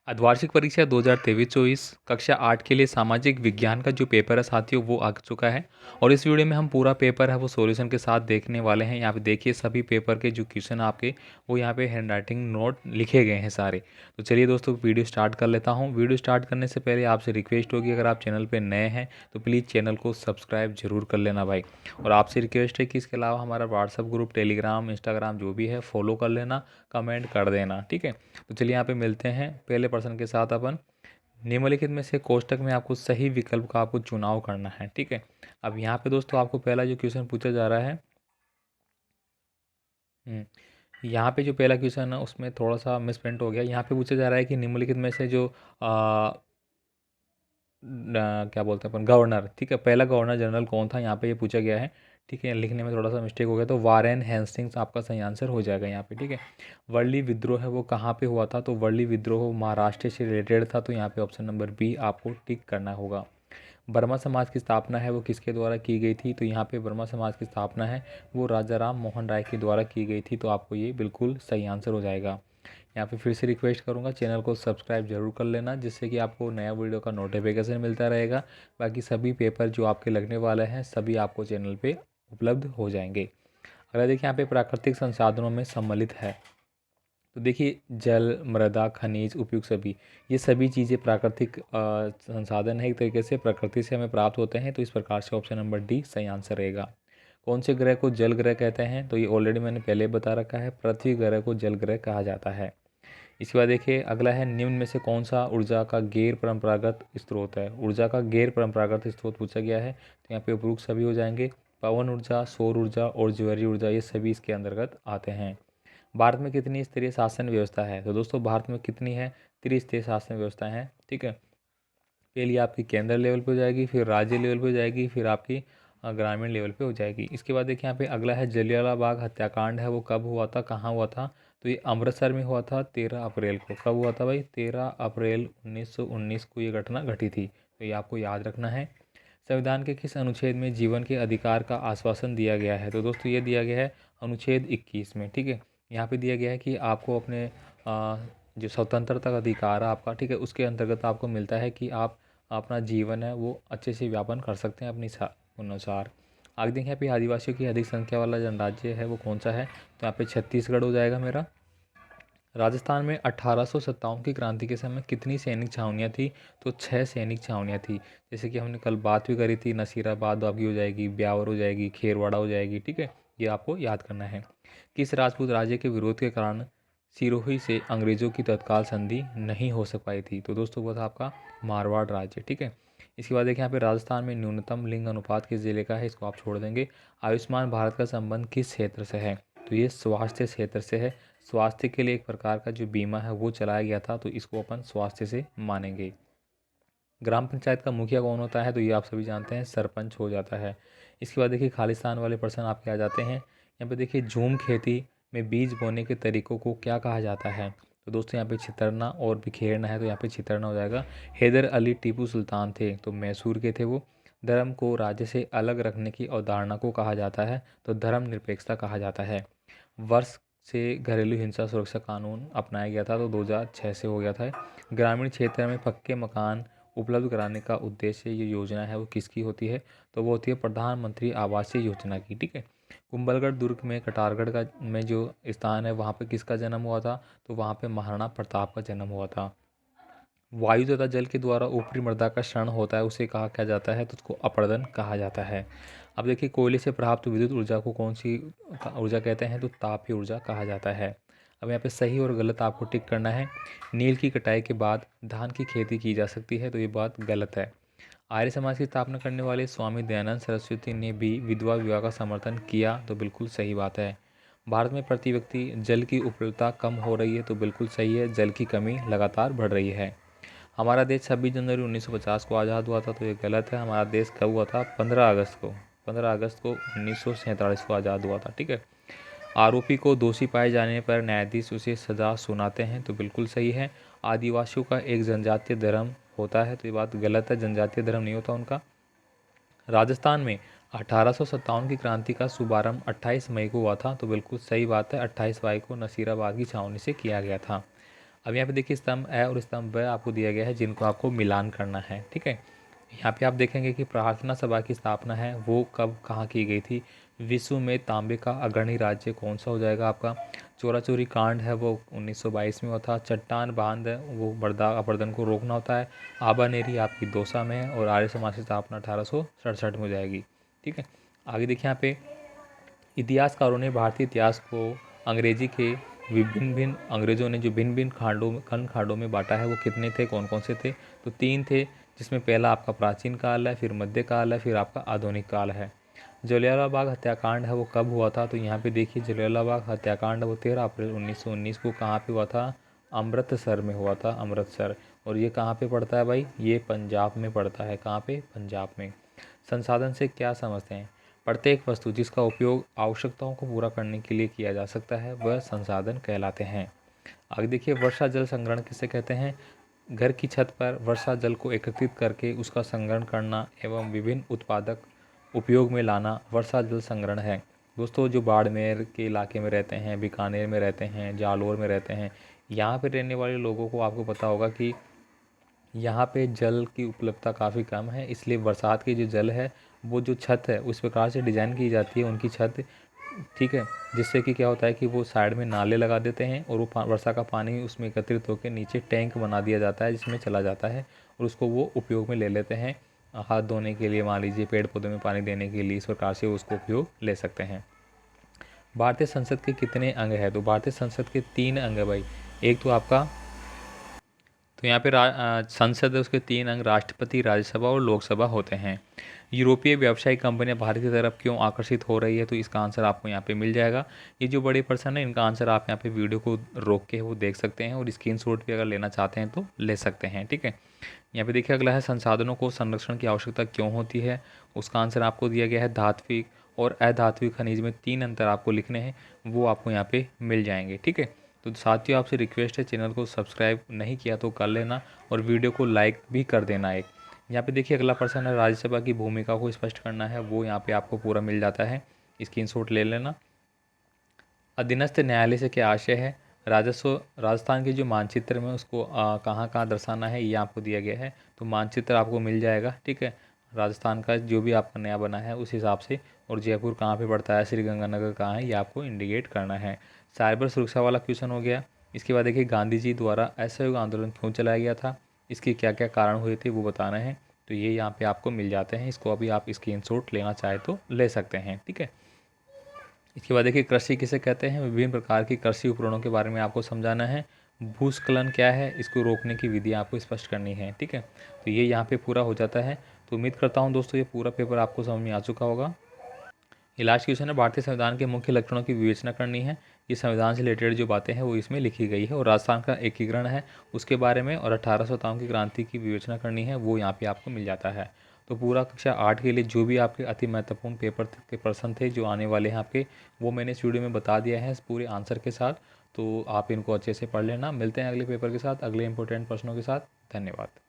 अर्धवार्षिक परीक्षा 2023-24 कक्षा 8 के लिए सामाजिक विज्ञान का जो पेपर है साथियों वो आ चुका है। और इस वीडियो में हम पूरा पेपर है वो सॉल्यूशन के साथ देखने वाले हैं। यहाँ पे देखिए सभी पेपर के जो क्वेश्चन आपके वो यहाँ पे हैंड राइटिंग नोट लिखे गए हैं सारे। तो चलिए दोस्तों वीडियो स्टार्ट कर लेता हूँ। वीडियो स्टार्ट करने से पहले आपसे रिक्वेस्ट होगी, अगर आप चैनल पर नए हैं तो प्लीज़ चैनल को सब्सक्राइब जरूर कर लेना भाई। और आपसे रिक्वेस्ट है कि इसके अलावा हमारा व्हाट्सअप ग्रुप, टेलीग्राम, इंस्टाग्राम जो भी है फॉलो कर लेना, कमेंट कर देना, ठीक है। तो चलिए यहाँ पे मिलते हैं पहले प्रश्न के साथ। अपन निम्नलिखित में से कोष्टक में आपको सही विकल्प का आपको चुनाव करना है, ठीक है। अब यहाँ पे दोस्तों आपको पहला जो क्वेश्चन पूछा जा रहा है, यहाँ पे जो पहला क्वेश्चन है उसमें थोड़ा सा मिसप्रिंट हो गया। यहाँ पे पूछा जा रहा है कि निम्नलिखित में से जो क्या बोलते हैं अपन, गवर्नर, ठीक है, पहला गवर्नर जनरल कौन था, यहाँ पे ये पूछा गया है, ठीक है। लिखने में थोड़ा सा मिस्टेक हो गया, तो वारेन हेस्टिंग्स आपका सही आंसर हो जाएगा यहाँ पे, ठीक है। वर्ली विद्रोह है वो कहाँ पे हुआ था, तो वर्ली विद्रोह महाराष्ट्र से रिलेटेड था, तो यहाँ पे ऑप्शन नंबर बी आपको टिक करना होगा। वर्मा समाज की स्थापना है वो किसके द्वारा की गई थी, तो यहाँ पे वर्मा समाज की स्थापना है वो राजा राम मोहन राय के द्वारा की गई थी, तो आपको ये बिल्कुल सही आंसर हो जाएगा। यहाँ पे फिर से रिक्वेस्ट करूँगा चैनल को सब्सक्राइब जरूर कर लेना, जिससे कि आपको नया वीडियो का नोटिफिकेशन मिलता रहेगा। बाकी सभी पेपर जो आपके लगने वाले हैं सभी आपको चैनल पे उपलब्ध हो जाएंगे। अगर देखिए यहाँ पे प्राकृतिक संसाधनों में सम्मिलित है, तो देखिए जल, मृदा, खनिज, उपयुक्त सभी, ये सभी चीज़ें प्राकृतिक संसाधन है, एक तरीके से प्रकृति से हमें प्राप्त होते हैं, तो इस प्रकार से ऑप्शन नंबर डी सही आंसर रहेगा। कौन से ग्रह को जल ग्रह कहते हैं, तो ये ऑलरेडी मैंने पहले बता रखा है, पृथ्वी ग्रह को जल ग्रह कहा जाता है। इसके बाद देखिए अगला है, निम्न में से कौन सा ऊर्जा का गैर परंपरागत स्रोत है। ऊर्जा का गैर परंपरागत स्रोत पूछा गया है, तो यहाँ पे उपरोक्त सभी हो जाएंगे। पवन ऊर्जा, सौर ऊर्जा और ज्वारीय ऊर्जा ये सभी इसके अंतर्गत आते हैं। भारत में कितनी स्तरीय शासन व्यवस्था है, तो दोस्तों भारत में कितनी है, त्रिस्तरीय शासन व्यवस्था है, ठीक है। पहली आपकी केंद्र लेवल पे हो जाएगी, फिर राज्य लेवल पे हो जाएगी, फिर आपकी ग्रामीण लेवल पे हो जाएगी। इसके बाद देखिए यहाँ पे अगला है, जलियांवाला बाग हत्याकांड है वो कब हुआ था, कहाँ हुआ था, तो ये अमृतसर में हुआ था 13 अप्रैल को। कब हुआ था भाई, 13 अप्रैल 1919 को ये घटना घटी थी, तो ये आपको याद रखना है। संविधान के किस अनुच्छेद में जीवन के अधिकार का आश्वासन दिया गया है, तो दोस्तों ये दिया गया है अनुच्छेद 21 में, ठीक है। यहाँ पे दिया गया है कि आपको अपने जो स्वतंत्रता का अधिकार है आपका, ठीक है, उसके अंतर्गत आपको मिलता है कि आप अपना जीवन है वो अच्छे से व्यापन कर सकते हैं अपनी अनुसार। आगे देखें यहाँ पे आदिवासियों की अधिक संख्या वाला जनराज्य है वो कौन सा है, तो यहाँ पे छत्तीसगढ़ हो जाएगा मेरा। राजस्थान में 1857 की क्रांति के समय कितनी सैनिक छावनियाँ थी, तो 6 सैनिक छावनियाँ थी। जैसे कि हमने कल बात भी करी थी, नसीराबाद आपकी हो जाएगी, ब्यावर हो जाएगी, खेरवाड़ा हो जाएगी, ठीक है। ये आपको याद करना है। किस राजपूत राज्य के विरोध के कारण सिरोही से अंग्रेजों की तत्काल संधि नहीं हो सक पाई थी, तो दोस्तों वो था आपका मारवाड़ राज्य, ठीक है। इसके बाद देखिए यहाँ पे राजस्थान में न्यूनतम लिंग अनुपात किस जिले का है, इसको आप छोड़ देंगे। आयुष्मान भारत का संबंध किस क्षेत्र से है, तो ये स्वास्थ्य क्षेत्र से है। स्वास्थ्य के लिए एक प्रकार का जो बीमा है वो चलाया गया था, तो इसको अपन स्वास्थ्य से मानेंगे। ग्राम पंचायत का मुखिया कौन होता है, तो ये आप सभी जानते हैं सरपंच हो जाता है। इसके बाद देखिए खालिस्तान वाले प्रश्न आपके आ जाते हैं। यहाँ पे देखिए झूम खेती में बीज बोने के तरीकों को क्या कहा जाता है, तो दोस्तों यहाँ पे छितरना और बिखेरना है, तो यहाँ पे छितरना हो जाएगा। हैदर अली टीपू सुल्तान थे, तो मैसूर के थे वो। धर्म को राज्य से अलग रखने की अवधारणा को कहा जाता है, तो धर्मनिरपेक्षता कहा जाता है। वर्ष से घरेलू हिंसा सुरक्षा कानून अपनाया गया था, तो 2006 से हो गया था। ग्रामीण क्षेत्र में पक्के मकान उपलब्ध कराने का उद्देश्य ये योजना है वो किसकी होती है, तो वो होती है प्रधानमंत्री आवासीय योजना की, ठीक है। कुंभलगढ़ दुर्ग में कटारगढ़ का में जो स्थान है वहाँ पे किसका जन्म हुआ था, तो वहाँ पे महाराणा प्रताप का जन्म हुआ था। वायु तथा जल के द्वारा ऊपरी मृदा का क्षरण होता है उसे कहा क्या जाता है, तो उसको अपरदन कहा जाता है। अब देखिए कोयले से प्राप्त विद्युत ऊर्जा को कौन सी ऊर्जा कहते हैं, तो तापीय ऊर्जा कहा जाता है। अब यहाँ पे सही और गलत आपको टिक करना है। नील की कटाई के बाद धान की खेती की जा सकती है, तो ये बात गलत है। आर्य समाज की स्थापना करने वाले स्वामी दयानंद सरस्वती ने भी विधवा विवाह का समर्थन किया, तो बिल्कुल सही बात है। भारत में प्रति व्यक्ति जल की उपलब्धता कम हो रही है, तो बिल्कुल सही है, जल की कमी लगातार बढ़ रही है। हमारा देश 26 जनवरी 1950 को आज़ाद हुआ था, तो ये गलत है। हमारा देश कब हुआ था, 15 अगस्त को, 15 अगस्त को 1947 को आज़ाद हुआ था, ठीक है। आरोपी को दोषी पाए जाने पर न्यायाधीश उसे सज़ा सुनाते हैं, तो बिल्कुल सही है। आदिवासियों का एक जनजातीय धर्म होता है, तो ये बात गलत है, जनजातीय धर्म नहीं होता उनका। राजस्थान में 1857 की क्रांति का शुभारंभ 28 मई को हुआ था, तो बिल्कुल सही बात है, 28 मई को नसीराबाद की छावनी से किया गया था। अब यहाँ पे देखिए स्तंभ ए और स्तंभ ब आपको दिया गया है, जिनको आपको मिलान करना है। ठीक है, यहाँ पे आप देखेंगे कि प्रार्थना सभा की स्थापना है वो कब कहाँ की गई थी। विश्व में तांबे का अग्रणी राज्य कौन सा हो जाएगा आपका। चोरा चोरी कांड है वो 1922 में हुआ था। चट्टान बांध है वो बर्दा अपरदन को रोकना होता है। आबानेरी आपकी दौसा में है और आर्य समाज की स्थापना 1867 में हो जाएगी। ठीक है, आगे देखिए यहाँ पे इतिहासकारों ने भारतीय इतिहास को अंग्रेजी के अंग्रेज़ों ने जो भिन्न भिन्न खंडों में बांटा है वो कितने थे, कौन कौन से थे। तो 3 थे, जिसमें पहला आपका प्राचीन काल है, फिर मध्य काल है, फिर आपका आधुनिक काल है। जलियांवाला बाग हत्याकांड है वो कब हुआ था। तो यहाँ पे देखिए जलियांवाला बाग हत्याकांड वो 13 अप्रैल 1919 को कहाँ पे हुआ था, अमृतसर में हुआ था, अमृतसर। और ये कहाँ पे पड़ता है भाई, ये पंजाब में पड़ता है। कहाँ पे, पंजाब में। संसाधन से क्या समझते हैं, प्रत्येक वस्तु जिसका उपयोग आवश्यकताओं को पूरा करने के लिए किया जा सकता है वह संसाधन कहलाते हैं। आगे देखिए वर्षा जल संग्रहण किसे कहते हैं। घर की छत पर वर्षा जल को एकत्रित करके उसका संग्रहण करना एवं विभिन्न उत्पादक उपयोग में लाना वर्षा जल संग्रहण है। दोस्तों जो बाड़मेर के इलाके में रहते हैं, बीकानेर में रहते हैं, जालोर में रहते हैं, यहाँ पे रहने वाले लोगों को आपको पता होगा कि यहाँ पे जल की उपलब्धता काफ़ी कम है, इसलिए बरसात की जो जल है वो जो छत है उस प्रकार से डिज़ाइन की जाती है उनकी छत। ठीक है, जिससे कि क्या होता है कि वो साइड में नाले लगा देते हैं और वो वर्षा का पानी उसमें एकत्रित होकर नीचे टैंक बना दिया जाता है जिसमें चला जाता है और उसको वो उपयोग में ले लेते हैं। हाथ धोने के लिए, मान लीजिए पेड़ पौधों में पानी देने के लिए, इस प्रकार से उसको उपयोग ले सकते हैं। भारतीय संसद के कितने अंग हैं। तो भारतीय संसद के 3 अंग है भाई। एक तो आपका, तो यहाँ पे संसद है उसके 3 अंग राष्ट्रपति, राज्यसभा और लोकसभा होते हैं। यूरोपीय व्यवसायिक कंपनियां भारत की तरफ क्यों आकर्षित हो रही है, तो इसका आंसर आपको यहाँ पे मिल जाएगा। ये जो बड़े पर्सन है इनका आंसर आप यहाँ पे वीडियो को रोक के वो देख सकते हैं और स्क्रीनशॉट भी अगर लेना चाहते हैं तो ले सकते हैं। ठीक है, यहाँ पे देखिए अगला है संसाधनों को संरक्षण की आवश्यकता क्यों होती है। उसका आंसर आपको दिया गया है धात्विक और अधात्विक खनिज में 3 अंतर आपको लिखने हैं, वो आपको यहाँ पे मिल जाएंगे। ठीक है, तो साथियों आपसे रिक्वेस्ट है चैनल को सब्सक्राइब नहीं किया तो कर लेना और वीडियो को लाइक भी कर देना। एक यहाँ पे देखिए अगला प्रश्न है राज्यसभा की भूमिका को स्पष्ट करना है, वो यहाँ पे आपको पूरा मिल जाता है, स्क्रीनशॉट ले लेना। अधीनस्थ न्यायालय से क्या आशय है। राजस्व राजस्थान के जो मानचित्र में उसको कहाँ कहाँ दर्शाना है ये आपको दिया गया है, तो मानचित्र आपको मिल जाएगा। ठीक है, राजस्थान का जो भी आपका नया बना है उस हिसाब से, और जयपुर कहाँ पे पड़ता है, श्रीगंगानगर कहाँ है, ये आपको इंडिकेट करना है। साइबर सुरक्षा वाला क्वेश्चन हो गया। इसके बाद देखिए गांधी जी द्वारा असहयोग आंदोलन क्यों चलाया गया था, इसके क्या क्या कारण हुए थे वो बताना है, तो ये यहाँ पे आपको मिल जाते हैं। इसको अभी आप स्क्रीनशॉट लेना चाहे तो ले सकते हैं। ठीक है, इसके बाद देखिए कृषि किसे कहते हैं, विभिन्न प्रकार की कृषि उपकरणों के बारे में आपको समझाना है। भूस्खलन क्या है, इसको रोकने की विधि आपको स्पष्ट करनी है। ठीक है, तो ये यहाँ पे पूरा हो जाता है। तो उम्मीद करता हूँ दोस्तों ये पूरा पेपर आपको समझ में आ चुका होगा। ये लास्ट क्वेश्चन है, भारतीय संविधान के मुख्य लक्षणों की विवेचना करनी है। ये संविधान से रिलेटेड जो बातें हैं वो इसमें लिखी गई है, और राजस्थान का एकीकरण है उसके बारे में, और 1857 की क्रांति की विवेचना करनी है, वो यहाँ पे आपको मिल जाता है। तो पूरा कक्षा 8 के लिए जो भी आपके अति महत्वपूर्ण पेपर के प्रश्न थे जो आने वाले हैं आपके, वो मैंने इस वीडियो में बता दिया है पूरे आंसर के साथ। तो आप इनको अच्छे से पढ़ लेना। मिलते हैं अगले पेपर के साथ, अगले इंपॉर्टेंट प्रश्नों के साथ। धन्यवाद।